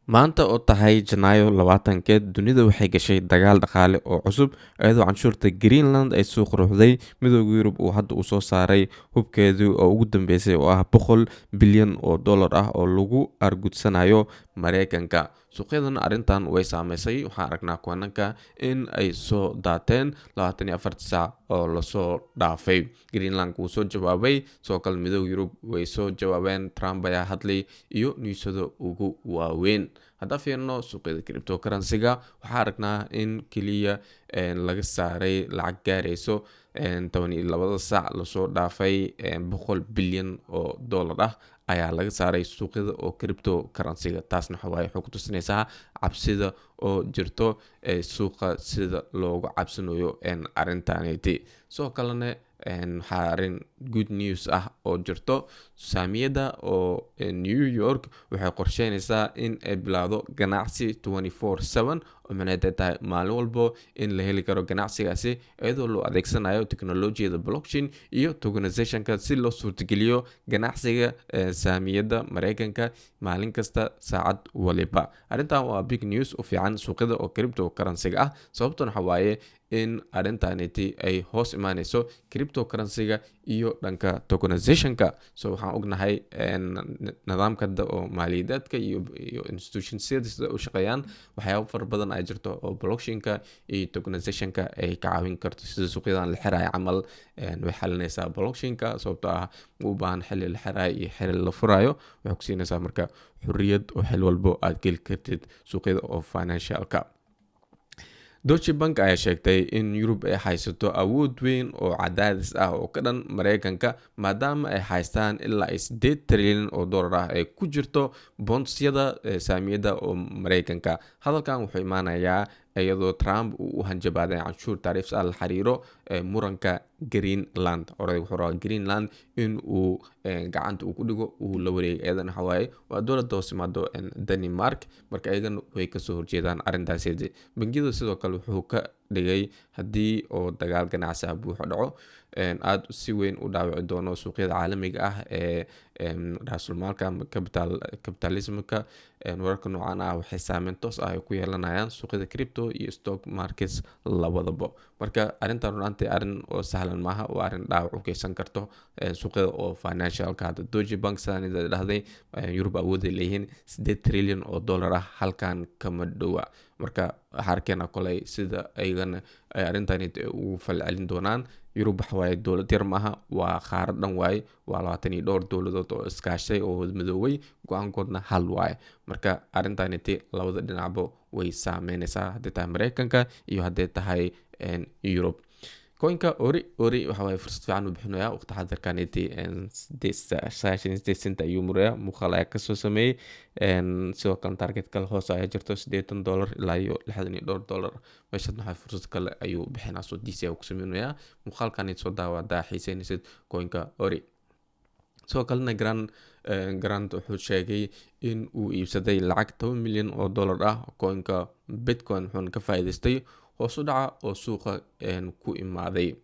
Maanta oo tahay Janaayo 20-keed, dunidu waxay gashay dagaal dhaqaale oo cusub iyadoo canshuurta Greenland ay soo quruxday. Midowga Yurub uu hadda u soo saaray hubkeedii ugu dambeysay oo ah 100 bilyan oo dollar ah oo lagu argudsanayo Mareykanka. Suuqyadan arrintan way saameysay. Waxaan aragnaa kuwananka in ay soo daateen 24 saac oo lasoo dhaafay. Greenland wuu soo jawaabay, soo kale Midowga Yurub way soo jawaabeen. Trump ayaa hadlay iyo niisada ugu waaweyn. Haddaan fiirno suuqyada cryptocurrency-ga, waxaan aragnaa in keliya laga saaray lacag gaarayso 12 saac lasoo dhaafay 100 bilyan oo dollar ah ayaa laga saaray suuqyada oo cryptocurrency-ga. Taasna waxay ku tusinaysaa cabsida oo jirto suuqa sida loogu cabsanayo arrintaaneti. Soo kalena waxaa arrin good news ah oo jirto. Saamiyada oo New York waxay qorsheynaysaa in ay bilaawdo ganacsi 24/7 oo macnaheedu tahay maalin walbo in la heli karo ganacsigaasi iyadoo loo adeegsanayo teknolojiyada blockchain iyo tokenizationka si loo suurtageliyo ganacsiga saamiyada Mareykanka maalin kasta saacad waliba. Arrintan waa big news u fiican suuqyada oo cryptocurrency-ga ah. Sababtuna waxa waaye in arrintaaneti ay hoos imaanayso cryptocurrency-ga iyo dhanka tokenizationka. Waxaan ognahay nidaamka oo maaliyadeedka iyo institutions sida u shaqeeyaan waxyaabo fara badan ay jirto oo blockchain-ka iyo tokenizationka ay ka caawin karto. Sida suuqyadan la xirayo camal way xalinaysaa blockchain-ka sababtoo ah u baahan xilli la xirayo iyo xilli la furayo. Waxay ku siinaysaa marka xurriyad oo xil walbo aad geli kartid suuqyada oo financial-ka. Deutsche Bank ayaa sheegtay in Yurub ay haysato awood weyn oo cadaadis ah oo ka dhan Mareykanka maadaama ay haystaan ilaa 8 trilyan oo dollar ah ay ku jirto bondsyada saamiyada oo Mareykanka. Hadalkan wuxuu imaanayaa iyadoo Trump uu u hanjabaaday canshuur tariifs ah la xiriiro muranka Greenland. Oray wuxuu rabaa Greenland in uu gacanta uu ku dhigo uu la wareegay. Eedan waxa waaye waa dowladda hoos timaado Denmark, marka ayagana way kasoo horjeedaan arrintaasi. Bangiyada sidoo kale wuxuu ka dhigay haddii oo dagaal ganacsi ah buuxo dhaco aad si weyn u dhaawici doono suuqyada caalamiga ah ee raasulmaalka capitalismka. Wararka noocan ah waxay saameyn toos ah ku yeelanayaan suuqyada crypto iyo stock markets labadaba. Marka arrintan runtii arrin oo sahlan maaha, waa arrin dhaawac u geysan karto suuqyada oo financial-ka. Hadda Deutsche Bank sidaan dhahday Yurub awood ay leeyihiin 8 trilyan oo dollar ah halkan kama dhowa. Marka waxaa arkeenaa kolay sida ayagana ay arrintan ugu falcelin doonaan. Yurub waxa waaye dowlad yar maaha, waa qaarad dhan waaye, waa 22 dowladood oo iskaashay oo midoobay, go-aankoodna hal waaye. Marka arrintaaneti labada dhinacba way saameynaysaa haddii tahay Mareykanka iyo haddii tahay Yurub. Coinka ori waxa waaye fursad fiican u bixinaya waqti xadirkaneti 98 cent ayuu muraya. Muuqaal ayaa kasoo sameeyay sidoo kale target kale hoos ayaa jirto $80 ilaa iyo $62. meeshan waxaa fursad kale ayuu bixinaa soo DC ku sameynaya. Muuqaalkan soo daawadaa xiiseynaysid coinka ori. Sidoo kalena Grant wuxuu sheegay in uu iibsaday lacag 10 milyan oo dollar ah coinka Bitcoin wuxuuna ka faa'iidaystay hoos u dhaca oo suuqa ku imaaday.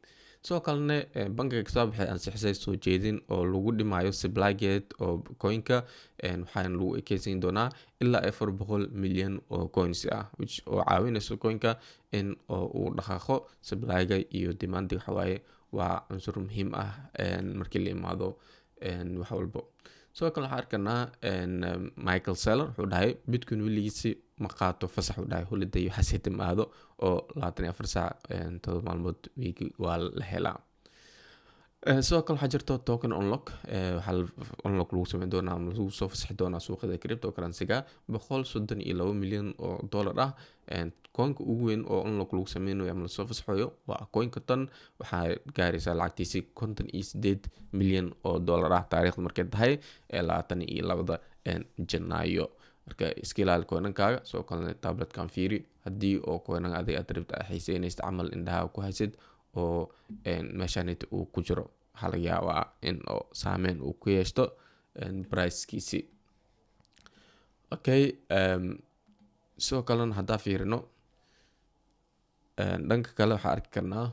Sidoo kalena bankiga Xisaab waxay ansixisay soo jeedin oo lagu dhimayo supply gate oo coinka waxaana lagu ekeysiin doonaa ilaa 400 milyan oo coins ah oo caawinayso coinka in uu dhaqaaqo. Supply-ga iyo demand-ga waxa waaye waa cunsur muhiim ah markii la imaado wax walbo. Sidoo kale waxaan arkanaa Michael Saylor wuxuu dhahay Bitcoin weligiisi ma qaato fasax. Wuxuu dhahay holiday iyo xasid timaado oo 24 saac 7 maalmood weeki waa la helaa. Sidoo kale waxaa jirto token unlock. Waxaa unlock lagu sameyn doonaa ama lagu soo fasaxi doonaa suuqyada cryptocurrency-ga 132 milyan oo dollar ah. Coinka ugu weyn oo unlock lagu sameynayo ama lasoo fasaxayo waa coinka tan. Waxaa gaaraysaa lacagtiisi 58 milyan oo dollar ah taariikhda markay tahay 22 Janaayo. Marka iska ilaali coinankaaga. Sidoo kalena tabletkan fiiri haddii oo coinan adiga aad rabta xiiseynaysid camal indhaha ku haysid oo meeshaneti uu ku jiro waxaa laga yaabaa in saameyn uu ku yeeshto pricekiisi. Sidoo kalena haddaa fiirino dhanka kale waxaa arki karnaa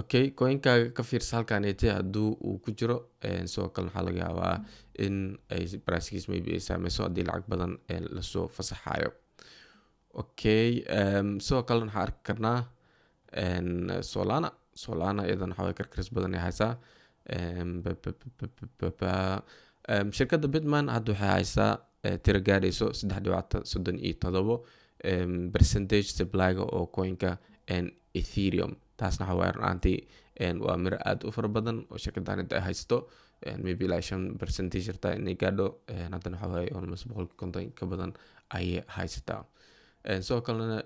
okay coinkaaga ka fiirsa halkaanete hadduu uu ku jiro sidoo kale waxaa laga yaabaa in ay pricekiis maybe ay saameyso haddii lacag badan lasoo fasaxayo. Okay sidoo kale waxaan arki karnaa solana iyadan waxaa waye karkaris badan ay haysaa. Shirkadda bitman hadda waxay haysaa tiro gaadhayso 3.37 percentage supplyga oo coinka ethereum. taasna waxaa waye runtii waa miro aad u fara badan oo shirkaddan inta ay haysto maybe ilaa 5% jirta inay gaadho haddana waxaa waye almost 150 ka badan ayay haysataa. sidoo kalena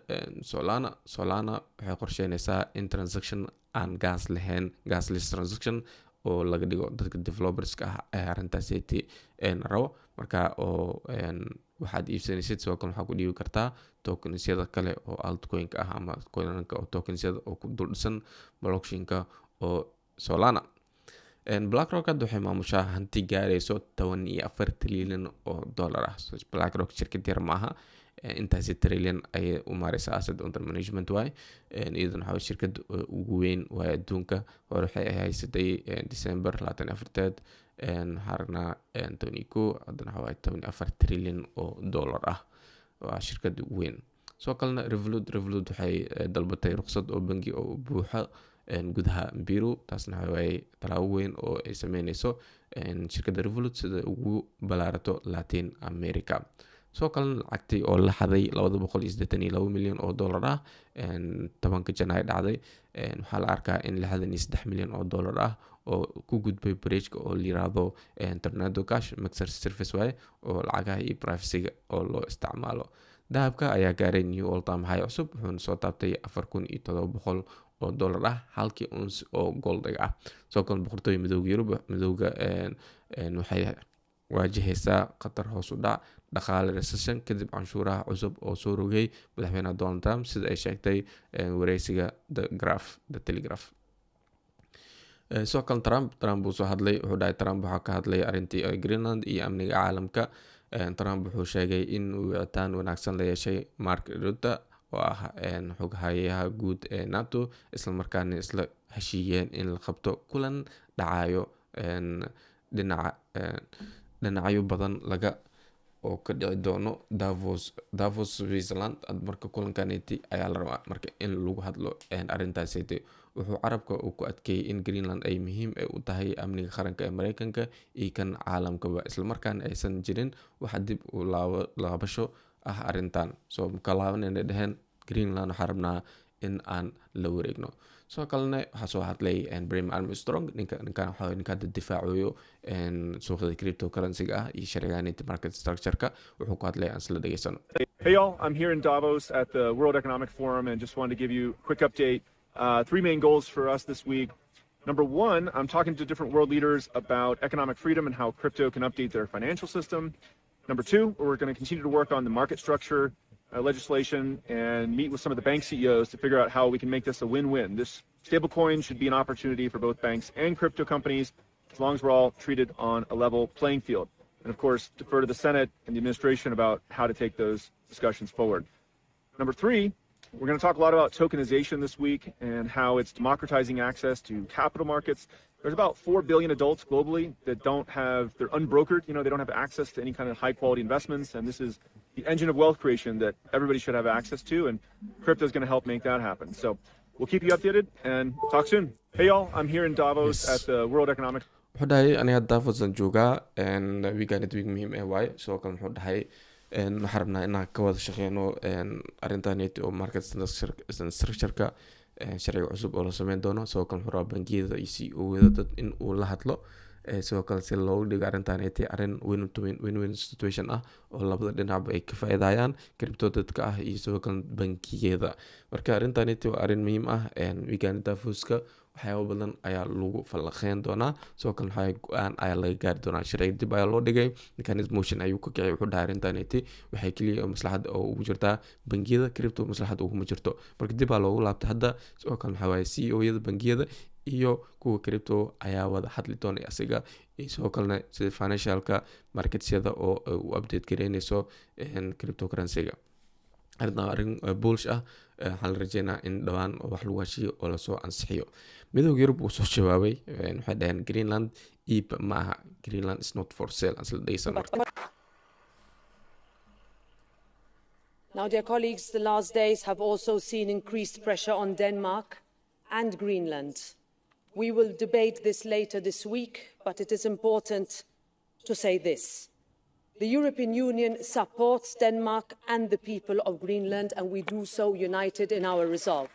solana waxay qorsheynaysaa in transaction aan gasless transaction oo laga dhigo dadka developerska ah ee arrintaaseti rabo marka oo waxaad iibsanaysid sidoo kale waxaa ku dhiibi kartaa tokensyada kale oo altcoinka ah ama coinanka oo tokensyada oo ku dul dhisan blockchainka oo solana. BlackRock hadda waxay maamushaa hanti gaarayso 14 trilyan oo dollar ah. BlackRock shirkad yar maaha, intaasi trilyan ayay u maareysaa asset under management waay. iyadan waxaa shirkad ugu weyn waay adduunka. hore waxay haysatay December 24 harna 11 haddana waxaa 14 trilyan oo dollar ah. waa shirkad ugu weyn. soo kalena Revolut waxay dalbatay ruqsad oo bangi oo buuxa gudaha Peru. taasna waxaa waaye talaabo weyn oo ay sameynayso shirkadda Revolut sida ugu balaarato Latin America. soo kalena lacagtii oo la xaday 282 milyan oo dollar ah 10 Janaayo dhacday. waxaa la arkaa in 63 milyan oo dollar ah oo ku gudbay bridge oo la yiraahdo Tornado Cash Mixer Service waaye oo lacagaha iyo privacy-ga oo loo isticmaalo. dahabka ayaa gaaray new all time high cusub wuxuuna soo taabtay 4700 oo dollar ah halkii ounce oo gold ah. soo kale boqortooyada midowga Yurub waxay waajahaysaa khatar hoos u dhac dhaqaale recession kadib canshuuraha cusub oo soo rogay madaxweynaha Donald Trump sida ay sheegtay wareysiga The Telegraph. soo kale Trump uu soo hadlay wuxuu dhahay Trump waxaa ka hadlay arrintii Greenland iyo amniga caalamka. Trump wuxuu sheegay in uu wicitaan wanaagsan la yeeshay Mark Rutte oo ah xoghayaha guud ee NATO isla markaana isla heshiiyeen in la qabto kulan dhacayo dhinacyo badan laga oo ka dhici doono Davos Switzerland. marka kulankaneti ayaa la rabaa marka in lagu hadlo arrintaaseti. wuxuu carabka uu ku adkeeyay in Greenland ay muhiim u tahay amniga qaranka ee Mareykanka iyo kan caalamkaba isla markaana aysan jirin wax dib u laabasho ah arrintan. soo kalaabanayna dhaheen Greenland waxaa rabnaa in aan la wareegno. soo kalena waxaa soo hadlay Brim Armstrong ninkan waxaa ninka difaacayo suuqada cryptocurrency-ga ah iyo sharciga market structure-ka wuxuu ku hadlay aan isla dhageysano. Hey y'all, I'm here in Davos at the World Economic Forum and just wanted to give you a quick update. 3 main goals for us this week. Number one, I'm talking to different world leaders about economic freedom and how crypto can update their financial system. Number two, we're going to continue to work on the market structure legislation and meet with some of the bank CEOs to figure out how we can make this a win-win. This stablecoin should be an opportunity for both banks and crypto companies as long as we're all treated on a level playing field. And of course, defer to the Senate and the administration about how to take those discussions forward. Number three, we're going to talk a lot about tokenization this week and how it's democratizing access to capital markets. There's about 4 billion adults globally that they're unbrokered, they don't have access to any kind of high quality investments. And this is the engine of wealth creation that everybody should have access to. And crypto is going to help make that happen. So we'll keep you updated and talk soon. Hey y'all, I'm here in Davos at the World Economic. wuxuu dhahay aniga Davosan joogaa weekend muhiim waaye. sidoo kale wuxuu dhahay waxaan rabnaa inaan ka wada shaqeyno arrintaneti oo market structure-ka sharciga cusub oo la sameyn doono. sidoo kale wuxuu rabaa bangiyada iyo CEO-yada dad in uu la hadlo sidoo kale si loogu dhigo arrintaneti arrin win-win situation ah oo labada dhinacba ay ka faa'iidayaan crypto dadka ah iyo sidoo kale bangiyada. marka arrintaneti waa arrin muhiim ah. weekend Davoska waxyaabo badan ayaa lagu falaqeyn doonaa. sidoo kale waxaa go-aan ayaa laga gaari doonaa. sharciga dib ayaa loo dhigay mechanism motion ayuu ka kicay. wuxuu dhahay arrintaneti waxay keliya maslaxad oo ugu jirtaa bangiyada crypto maslaxad uguma jirto marka dib aa loogu laabtay hadda. sidoo kale waxaa waaye CEO-yada bangiyada iyo kuwa crypto ayaa wada hadli doonay asiga iyo sidoo kalena sida financialka marketsyada oo u update gareynayso cryptocurrency-ga. arrintan arrin bullish ah waxaa la rajeynaa in dhawaan wax lagu heshiiyo oo lasoo ansixiyo. midowga Yurub wuu soo jawaabay, waxay dhaheen Greenland iib ma aha, Greenland is not for sale. Asla dhaysan marka. Now, dear colleagues, the last days have also seen increased pressure on Denmark and Greenland. We will debate this later this week, but it is important to say this. The European Union supports Denmark and the people of Greenland, and we do so united in our resolve.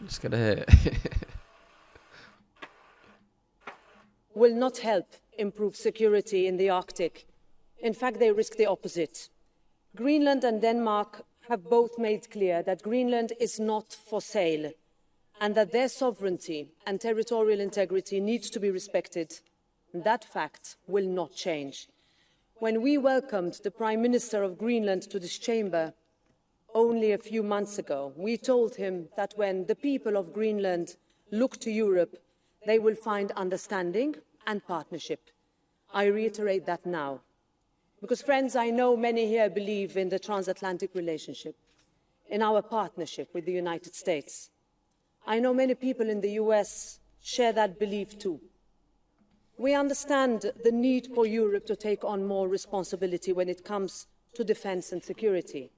iska dhahe Will not help improve security in the Arctic. In fact, they risk the opposite. Greenland and Denmark have both made clear that Greenland is not for sale and that their sovereignty and territorial integrity needs to be respected. And that fact will not change. When we welcomed the Prime Minister of Greenland to this chamber only a few months ago, we told him that when the people of Greenland look to Europe, they will find understanding and partnership. I reiterate that now. Because, friends, I know many here believe in the transatlantic relationship, in our partnership with the United States. I know many people in the US share that belief too. We understand the need for Europe to take on more responsibility when it comes to defense and security,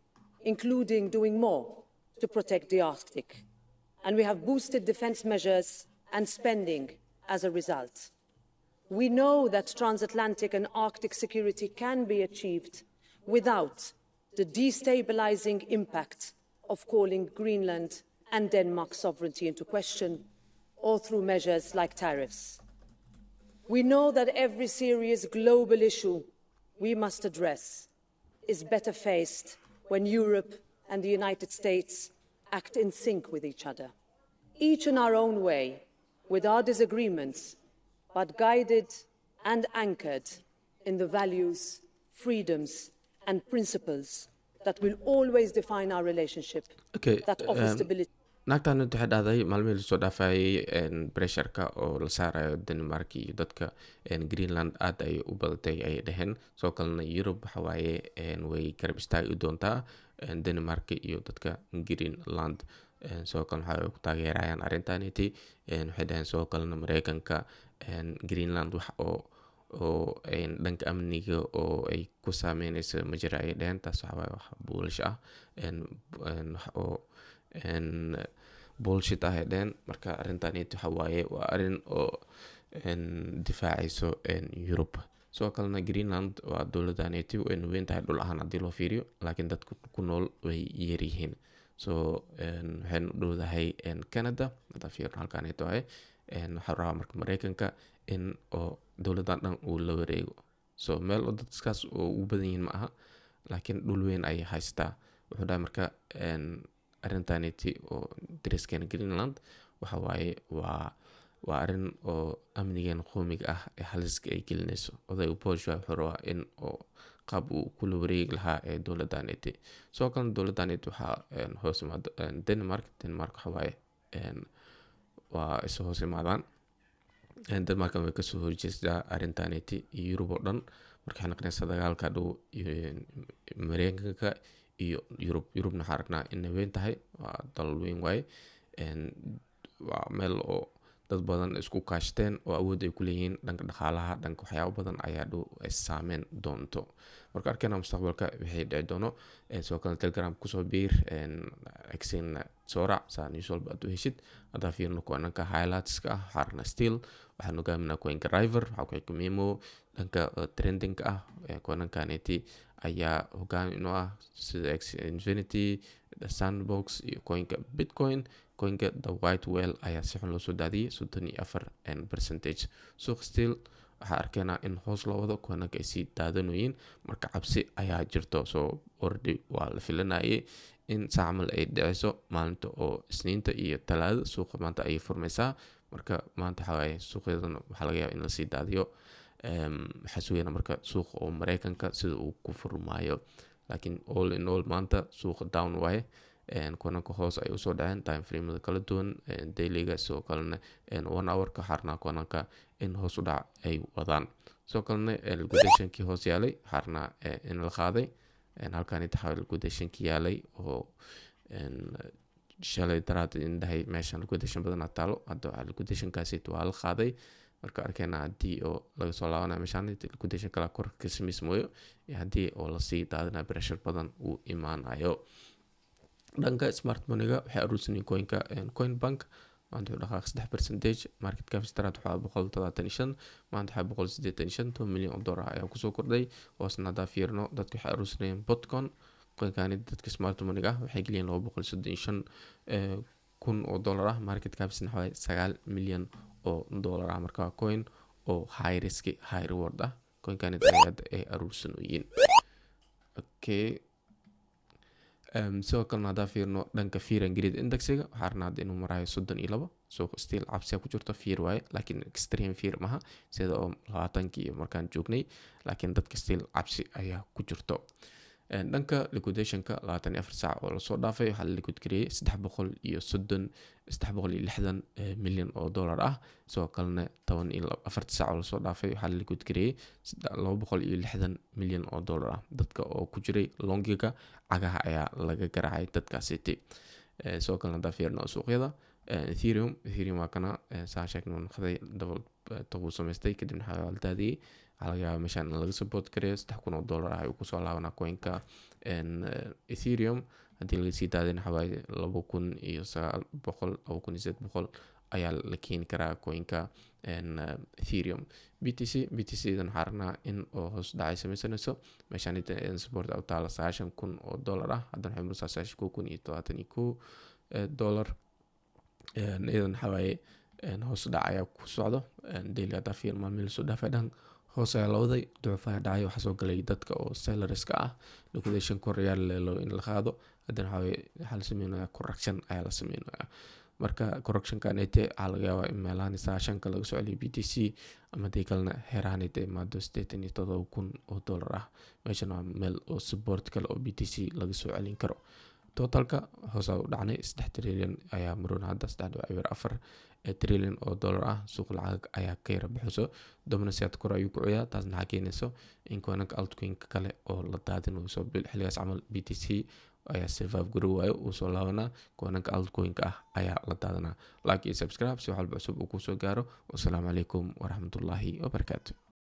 including doing more to protect the Arctic. And we have boosted defense measures and spending as a result. We know that transatlantic and Arctic security can be achieved without the destabilizing impact of calling Greenland and Denmark's sovereignty into question, or through measures like tariffs. We know that every serious global issue we must address is better faced when Europe and the United States act in sync with each other, each in our own way, with our disagreements, but guided and anchored in the values, freedoms, and principles that will always define our relationship, that offer stability. naagtan waxay dhahday maalmihii lasoo dhaafayay pressureka oo la saarayo Denmark iyo dadka Greenland aad ay u badatay ay dhaheen. soo kalena Europe waxa waaye way garab istaagi doontaa Denmark iyo dadka Greenland. soo kalena waxay ku taageerayaan arrintaniti. waxay dhaheen soo kalena Mareykanka Greenland wax oo dhanka amniga oo ay ku saameynayso ma jira ay dhaheen. taas waxa waaye wax bullish ah wax oo bullshit ah ay dhaheen. marka arrintaniti waxa waaye waa arrin oo difaacayso Europe. soo kalena Greenland waa dowladaniti way weyn tahay dhul ahaan haddii loo fiiriyo, laakiin dadku ku nool way yar yihiin. so waxaynu dhowdahay Canada hadda fiirno halkaanito ah. waxaa rabaa marka Mareykanka in oo dowladan dhan uu la wareego. so meel oo dadkaas oo ugu badan yihiin ma aha, laakiin dhul weyn ay haystaa. wuxuu dhahay marka arrintaniti oo dariskeena Greenland waxa waaye waa arrin oo amnigan qoomiga ah ee haliska ay gelinayso. odayga Porsche wuxuu rabaa in oo qaab uu kula wareegi lahaa ee dowladaniti. soo kalena dowladaniti waxaa hoos imaado Denmark waxa waaye waa isu hoos imaadaan. Denmarkna way kasoo horjeestaa arrintaniti iyo Europe oo dhan. marka waxay noqonaysaa dagaalka dhow Mareykanka iyo Yurubna waxaa aragnaa inay weyn tahay. waa dalal weyn waaye. waa meel oo dad badan isku kaashteen oo awood ay ku leeyihiin dhanka dhaqaalaha, dhanka waxyaabo badan ayaa dhow saameyn doonto. marka arkayna mustaqbalka wixii dhici doono. soo kale Telegram kusoo biir xigsiina soo raac saa news walba aad u heshid. haddaa fiirno kuwananka highlightska ah waxaa aragnaa still waxaan hogaaminaa kuwanka River, waxaa kuwanka Memo dhanka trending ah. kuwanankaniti ayaa hogaamin u ah sida Infinity, The Sandbox iyo kuwanka Bitcoin. kuwanka The White Whale ayaa si xun loo soo daadiyay 34%. suuq still waxaa arkaynaa in hoos loo wado, kuwananka ay sii daadanoyiin. marka cabsi ayaa jirto. so already waa la filanayay in saacamal ay dhiciso maalinta oo Isniinta iyo Talaada. suuqa maanta ayay furmaysaa. marka maanta waxaa waaye suuqyadan waxaa laga yaabaa in la sii daadiyo waxaa sugayna marka suuqa oo mareykanka sida uu ku furmaayo. laakiin all in all maanta suuqa down waaye, kuwananka hoos ay usoo dhaceen time framada kala duwan, dailyga sidoo kalena 1 hourka xaarnaa kuwananka in hoos u dhac ay wadaan. sidoo kalena liquidationkii hoos yaalay xaarnaa in la qaaday, halkaan inta liquidationkii yaalay oo shalay daraad indhahay meeshan liquidation badan taalo, hadda liquidationkaasi waa la qaaday. marka arkayna haddii oo laga soo laabanayo meeshaan liquidation kala kor ka samaysmooyo, iyo haddii oo lasii daadinayo pressure badan uu imaanayo. dhanka smart moneyga waxay aruursanyiin coinka coin bank maanta wuxuu dhaqaaq 3%, market cap strat waxaa 175, maanta waxaa 185 milyan oo dollar ayaa kusoo kordhay. hoosna haddaa fiirno dadka waxay aruursanayeen botcon coinkani, dadka smart moneyga waxay geliyeen 235 kun oo dollar ah, market capsna waxaa 9 milyan oo dollar ah. marka coin oo high risk high reward ah coinkani ay aruursanooyin. okay, sidoo kalena haddaa fiirno dhanka fear and greed indexiga waxaa arnaa inuu marayo 32, so still cabsiya ku jirto, fear waaye laakiin extreme fear maha sida oo 20kii markaan joognay, laakiin dadka still cabsi ayaa ku jirto. dhanka liquidationka 24 saac oo lasoo dhaafay waxaa la liquid gareeyay 360 milyan oo dollar ah. sidoo kalena 14 saac oo lasoo dhaafay waxaa la liquid gareeyay 260 milyan oo dollar ah. dadka oo ku jiray longiga cagaha ayaa laga garaacay dadkaasiti. sidoo kalena haddaa fiirno suuqyada ethereum waa kana saa sheegna naqday double tabuu samaystay kadibna waxaa la daadiyay, waxaa laga yaabaa meeshaan in laga support gareeyo 3,000 oo dollar ah ayuu kusoo laabanaa coinka ethereum. haddii laga sii daadin waxawaaye 2,900 ayaa la keeni karaa coinka ethereum. btc dan waxaa aragnaa in oo hoos dhacay samaysanayso, meeshaan support u taala 9,000 oo dollar ah, haddana waxay marsaa 9,071 dollar. iyadan waxawaaye hoos dhac ayaa ku socdo, daily haddaa fiir maalmihi lasoo dhaafay dhan hoos ayaa la waday, ducufaya dhacay. waxaa soo galay dadka oo sellerska ah, liquidation kor ayaa leelo in la qaado, haddana waxaa la sameynaya correction ayaa la sameynaya. marka correctionkanete waxaa laga yaabaa in meelahan 9,000 laga soo celiyo btc, ama hadii kalena heerahanete imaado 87,000 oo dollar ah. meeshan waa meel oo support kale oo btc laga soo celin karo. totalka hoos u dhacnay 3 trillion ayaa maroon hadda 3.4 trillion oo dollar ah. suuq lacag ayaa ka yara baxayso, dominance kor ayuu ku ciyaa, taasna waxaa keenayso in coinka altcoin kale oo la daadinayo soo bil xilligaas camal btc ayaa survive garowaayo uu soo laabanaa, coinka altcoinka ah ayaa la daadanaa. like iyo subscribe si wax walba cusub uu kusoo gaaro. wassalaamu calaykum waraxmatullaahi wabarakaatu.